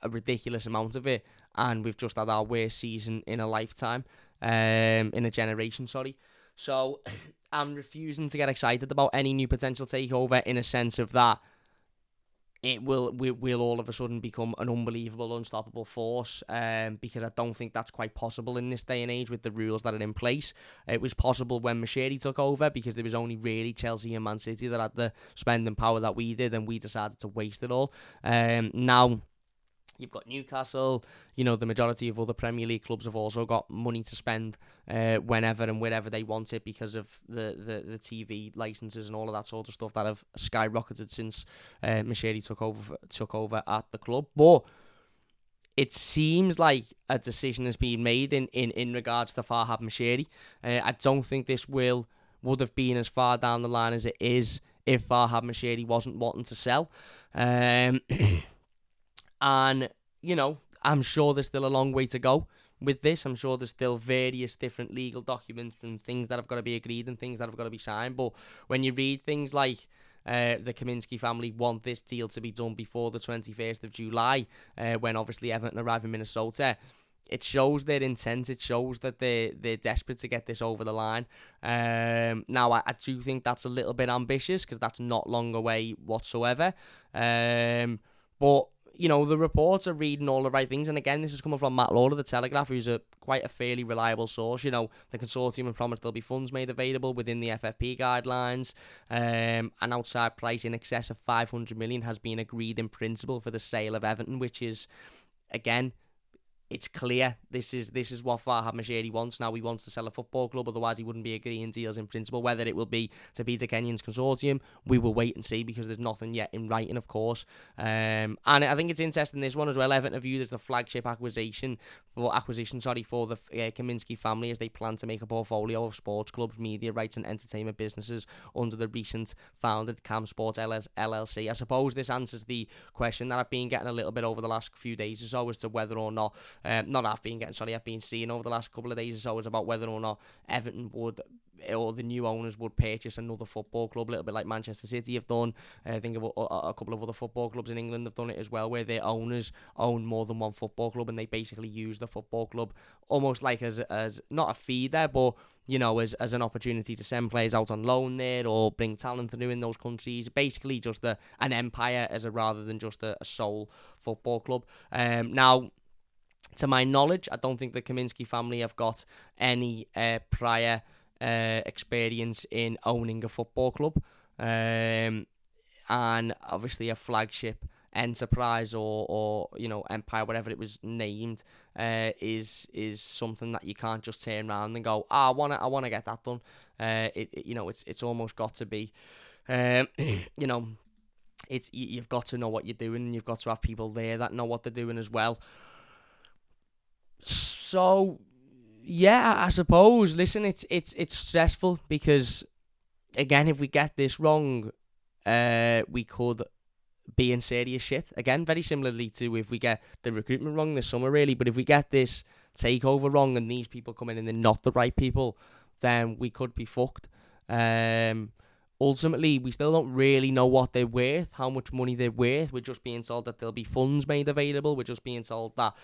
A: a ridiculous amount of it, and we've just had our worst season in a lifetime, in a generation, sorry. So I'm refusing to get excited about any new potential takeover, in a sense of that we'll all of a sudden become an unbelievable, unstoppable force, because I don't think that's quite possible in this day and age with the rules that are in place. It was possible when Machedi took over, because there was only really Chelsea and Man City that had the spending power that we did, and we decided to waste it all. Now you've got Newcastle, the majority of other Premier League clubs have also got money to spend whenever and wherever they want it, because of the TV licenses and all of that sort of stuff that have skyrocketed since Machedi took over at the club. But it seems like a decision has been made in regards to Farhad Machedi. I don't think this would have been as far down the line as it is if Farhad Machedi wasn't wanting to sell. And, I'm sure there's still a long way to go with this. I'm sure there's still various different legal documents and things that have got to be agreed and things that have got to be signed. But when you read things like the Kaminsky family want this deal to be done before the 21st of July, when obviously Everton arrive in Minnesota, it shows their intent. It shows that they're desperate to get this over the line. Now, I do think that's a little bit ambitious, because that's not long away whatsoever. But the reports are reading all the right things. And again, this is coming from Matt Lawler, The Telegraph, who's quite a fairly reliable source. The consortium have promised there'll be funds made available within the FFP guidelines. An outside price in excess of 500 million has been agreed in principle for the sale of Everton, which is, again, it's clear this is what Farhad Machedi wants. Now, he wants to sell a football club, otherwise he wouldn't be agreeing deals in principle. Whether it will be to Peter Kenyon's consortium, we will wait and see, because there's nothing yet in writing, of course. And I think it's interesting, this one as well. Everton are viewed as the flagship acquisition for the Kaminsky family, as they plan to make a portfolio of sports clubs, media rights and entertainment businesses under the recent founded Cam Sports LLC. I suppose this answers the question that I've been getting a little bit over the last few days or so, as to whether or not I've been seeing over the last couple of days or so, is about whether or not Everton would, or the new owners would, purchase another football club, a little bit like Manchester City have done. I think of a couple of other football clubs in England have done it as well, where their owners own more than one football club, and they basically use the football club almost like as not a feeder, but as an opportunity to send players out on loan there, or bring talent through in those countries. Basically just an empire, rather than just a sole football club. Now, to my knowledge, I don't think the Kaminsky family have got any prior experience in owning a football club, and obviously a flagship enterprise or empire, whatever it was named, is something that you can't just turn around and go, I want to get that done. It's almost got to be, you've got to know what you're doing, and you've got to have people there that know what they're doing as well. So, yeah, I suppose, listen, it's stressful, because, again, if we get this wrong, we could be in serious shit. Again, very similarly to if we get the recruitment wrong this summer, really. But if we get this takeover wrong, and these people come in and they're not the right people, then we could be fucked. Ultimately, we still don't really know what they're worth, how much money they're worth. We're just being told that there'll be funds made available. We're just being told that,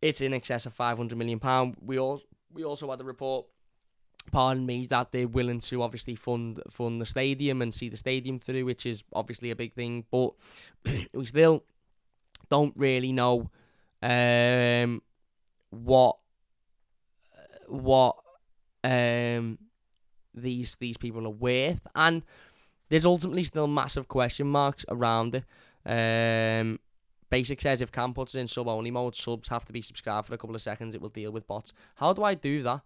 A: it's in excess of £500 million. We also had a report, pardon me, that they're willing to obviously fund the stadium and see the stadium through, which is obviously a big thing. But we still don't really know what these people are worth, and there's ultimately still massive question marks around it. Basic says if Cam puts it in sub-only mode, subs have to be subscribed for a couple of seconds. It will deal with bots. How do I do that?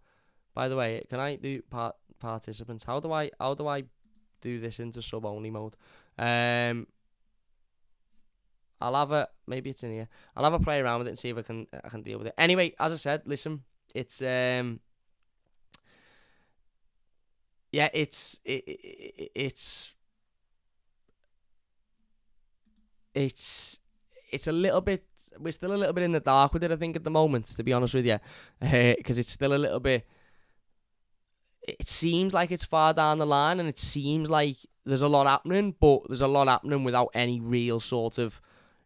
A: By the way, can I do participants? How do I do this into sub-only mode? I'll have maybe it's in here. I'll have a play around with it and see if I can deal with it. Anyway, as I said, listen, it's it's a little bit, we're still a little bit in the dark with it, I think, at the moment, to be honest with you, because it's still a little bit, it seems like it's far down the line, and it seems like there's a lot happening, but there's a lot happening without any real sort of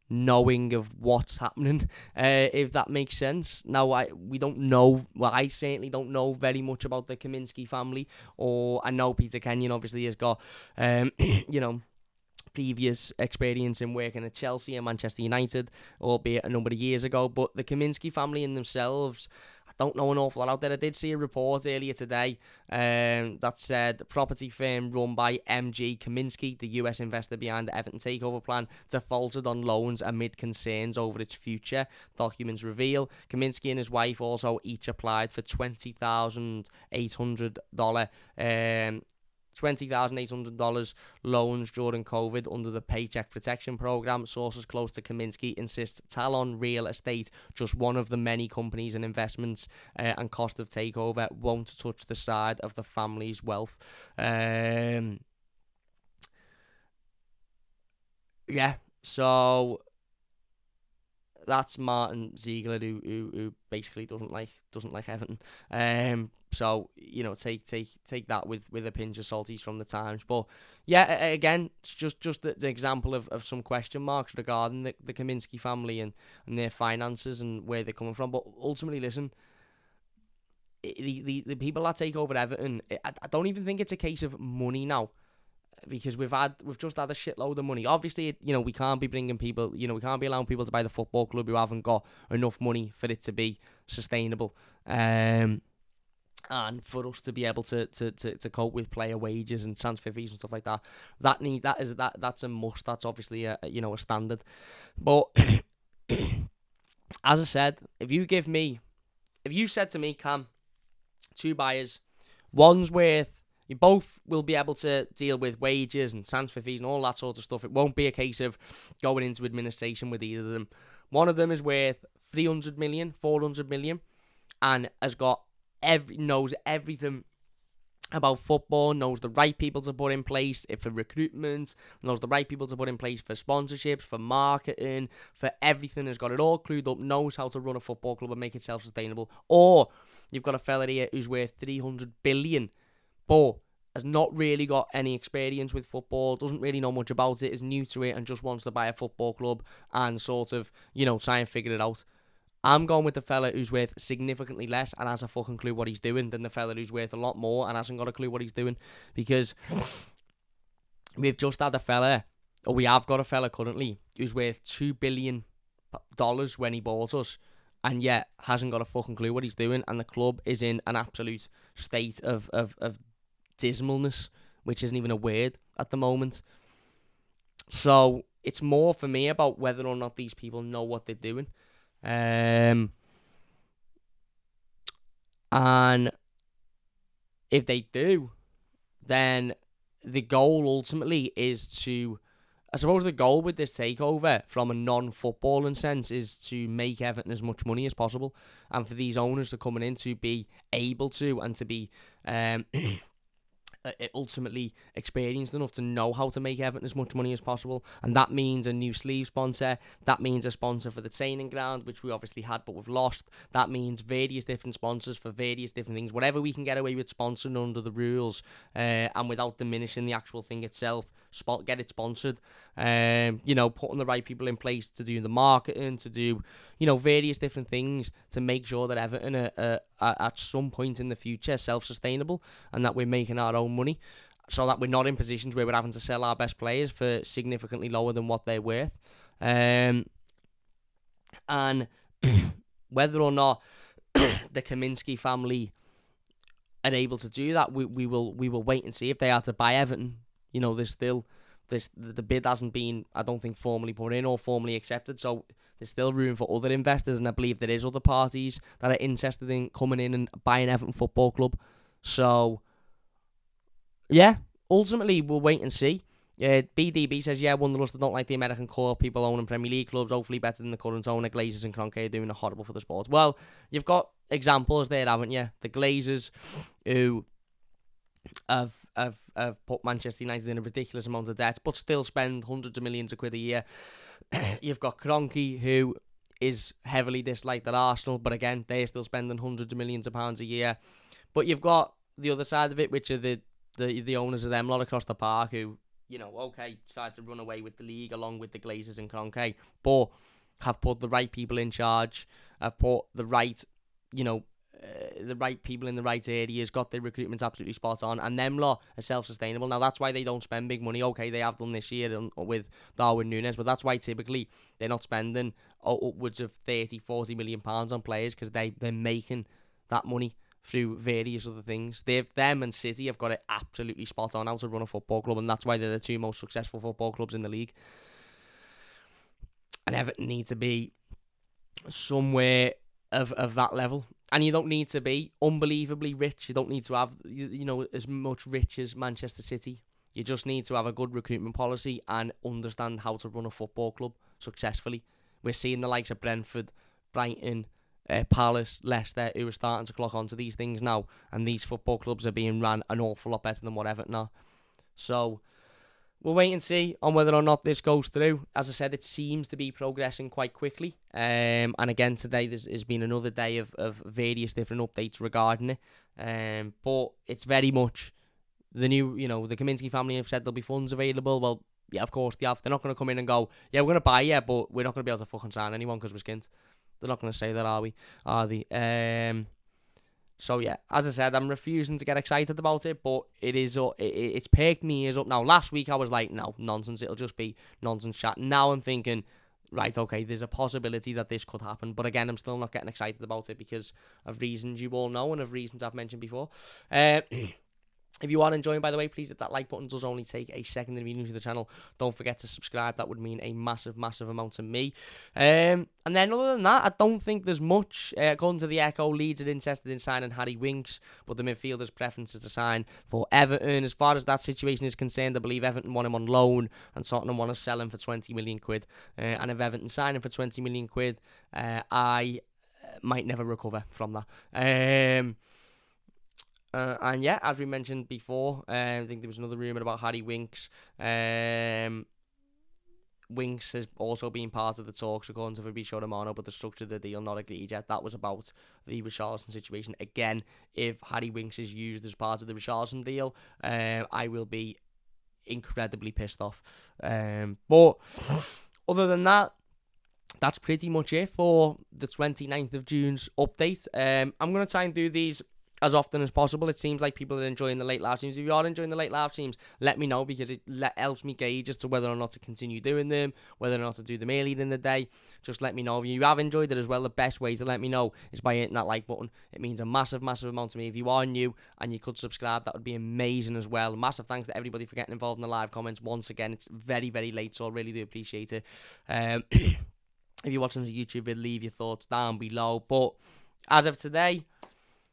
A: knowing of what's happening, if that makes sense. Now, we don't know, well, I certainly don't know very much about the Kaminsky family, or I know Peter Kenyon obviously has got, previous experience in working at Chelsea and Manchester United, albeit a number of years ago, but the Kaminsky family in themselves, I don't know an awful lot out there. I did see a report earlier today that said the property firm run by MG Kaminsky, the US investor behind the Everton Takeover plan, defaulted on loans amid concerns over its future. Documents reveal Kaminsky and his wife also each applied for $20,800 loans during COVID under the Paycheck Protection Program. Sources close to Kaminsky insist Talon Real Estate, just one of the many companies and investments and cost of takeover, won't touch the side of the family's wealth. So that's Martin Ziegler, who basically doesn't like Everton. So take that with a pinch of salt. He's from the Times, but yeah, again, it's just the example of some question marks regarding the Kaminsky family and their finances and where they're coming from. But ultimately, listen, the people that take over Everton, I don't even think it's a case of money now, because we've just had a shitload of money. Obviously, we can't be bringing people, we can't be allowing people to buy the football club who haven't got enough money for it to be sustainable. And for us to be able to cope with player wages and transfer fees and stuff like that, that's a must. That's obviously a standard. But as I said, if you said to me, Cam, two buyers, one's worth, you both will be able to deal with wages and transfer fees and all that sort of stuff. It won't be a case of going into administration with either of them. One of them is worth 300 million, 400 million, and has got knows everything about football, knows the right people to put in place for recruitment, knows the right people to put in place for sponsorships, for marketing, for everything, has got it all clued up, knows how to run a football club and make it self-sustainable. Or you've got a fella here who's worth 300 billion, but has not really got any experience with football, doesn't really know much about it, is new to it, and just wants to buy a football club and sort of, try and figure it out. I'm going with the fella who's worth significantly less and has a fucking clue what he's doing than the fella who's worth a lot more and hasn't got a clue what he's doing. Because we've just had a fella, or we have got a fella currently, who's worth $2 billion when he bought us, and yet hasn't got a fucking clue what he's doing, and the club is in an absolute state of dismalness, which isn't even a word at the moment. So it's more for me about whether or not these people know what they're doing. And if they do, then the goal ultimately is to, I suppose the goal with this takeover from a non-footballing sense is to make Everton as much money as possible, and for these owners to coming in to be able to, and to be ultimately experienced enough to know how to make Everton as much money as possible. And that means a new sleeve sponsor, that means a sponsor for the training ground, which we obviously had but we've lost. That means various different sponsors for various different things, whatever we can get away with sponsoring under the rules, and without diminishing the actual thing itself, get it sponsored. Putting the right people in place to do the marketing, to do various different things to make sure that Everton are at some point in the future self-sustainable, and that we're making our own money, so that we're not in positions where we're having to sell our best players for significantly lower than what they're worth. And whether or not the Kaminsky family are able to do that, we will wait and see. If they are to buy Everton, there's still the bid hasn't been, I don't think, formally put in or formally accepted, so there's still room for other investors, and I believe there is other parties that are interested in coming in and buying Everton Football Club. So yeah, ultimately we'll wait and see. BDB says, Wanderlust don't like the American core people owning Premier League clubs, hopefully better than the current owner. Glazers and Kroenke are doing horrible for the sport. Well, you've got examples there, haven't you? The Glazers, who have put Manchester United in a ridiculous amount of debt, but still spend hundreds of millions of quid a year. You've got Kroenke, who is heavily disliked at Arsenal, but again, they're still spending hundreds of millions of pounds a year. But you've got the other side of it, which are the owners of them lot across the park, who okay, tried to run away with the league along with the Glazers and Kroenke, but have put the right people in charge, have put the right, the right people in the right areas, got their recruitment absolutely spot on, and them lot are self-sustainable. Now, that's why they don't spend big money. Okay, they have done this year with Darwin Núñez, but that's why typically they're not spending upwards of 30-40 million pounds on players, because they're making that money through various other things. Them and City have got it absolutely spot on how to run a football club, and that's why they're the two most successful football clubs in the league. And Everton need to be somewhere of that level. And you don't need to be unbelievably rich. You don't need to have, as much rich as Manchester City. You just need to have a good recruitment policy and understand how to run a football club successfully. We're seeing the likes of Brentford, Brighton, Palace, Leicester, who are starting to clock onto these things now. And these football clubs are being run an awful lot better than what Everton are. So we'll wait and see on whether or not this goes through. As I said, it seems to be progressing quite quickly. And again, today there's been another day of various different updates regarding it. But it's very much the new, the Kaminsky family have said there'll be funds available. Well, yeah, of course they have. They're not going to come in and go, yeah, we're going to buy you, but we're not going to be able to fucking sign anyone because we're skint. They're not going to say that, are we? Are they? So yeah, as I said, I'm refusing to get excited about it, but it's perked me ears up now. Last week I was like, no, nonsense, it'll just be nonsense chat. Now I'm thinking, right, okay, there's a possibility that this could happen, but again, I'm still not getting excited about it because of reasons you all know and of reasons I've mentioned before. If you are enjoying, by the way, please hit that like button. It does only take a second to be new to the channel. Don't forget to subscribe. That would mean a massive, massive amount to me. And then other than that, I don't think there's much. According to the Echo, Leeds are interested in signing Harry Winks, but the midfielder's preference is to sign for Everton. As far as that situation is concerned, I believe Everton want him on loan and Tottenham want to sell him for 20 million quid. And if Everton sign him for 20 million quid, I might never recover from that. And yeah, as we mentioned before, I think there was another rumour about Harry Winks. Winks has also been part of the talks according to Fabrizio Romano, but the structure of the deal not agreed yet. That was about the Richarlison situation. Again, if Harry Winks is used as part of the Richarlison deal, I will be incredibly pissed off. But other than that, that's pretty much it for the 29th of June's update. I'm going to try and do these as often as possible. It seems like people are enjoying the late live streams. If you are enjoying the late live streams, let me know, because it helps me gauge as to whether or not to continue doing them, whether or not to do them earlier in the day. Just let me know. If you have enjoyed it as well, the best way to let me know is by hitting that like button. It means a massive, massive amount to me. If you are new and you could subscribe, that would be amazing as well. Massive thanks to everybody for getting involved in the live comments. Once again, it's very, very late, so I really do appreciate it. If you're watching the YouTube vid, leave your thoughts down below. But as of today,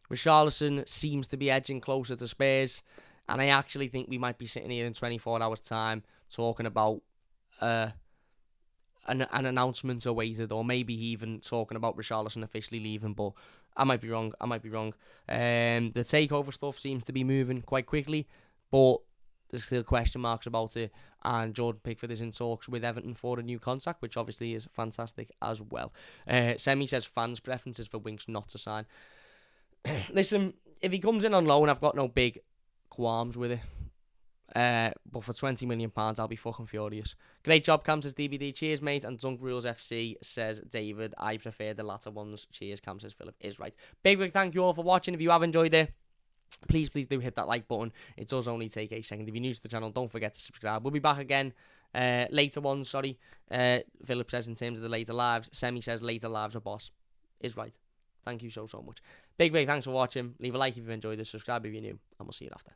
A: Richarlison seems to be edging closer to Spurs, and I actually think we might be sitting here in 24 hours' time talking about an announcement awaited, or maybe even talking about Richarlison officially leaving, but I might be wrong. The takeover stuff seems to be moving quite quickly, but there's still question marks about it, and Jordan Pickford is in talks with Everton for a new contract, which obviously is fantastic as well. Semi says fans' preferences for Winks not to sign. Listen, if he comes in on loan, I've got no big qualms with it. But for £20 million, I'll be fucking furious. Great job, Cam, says DBD. Cheers, mate. And Dunk Rules FC says David. I prefer the latter ones. Cheers, Cam, says Philip. Is right. Big thank you all for watching. If you have enjoyed it, please do hit that like button. It does only take a second. If you're new to the channel, don't forget to subscribe. We'll be back again. Later ones, sorry. Philip says in terms of the later lives. Semi says later lives are boss. Is right. Thank you so much. Big thanks for watching. Leave a like if you've enjoyed this. Subscribe if you're new. And we'll see you after.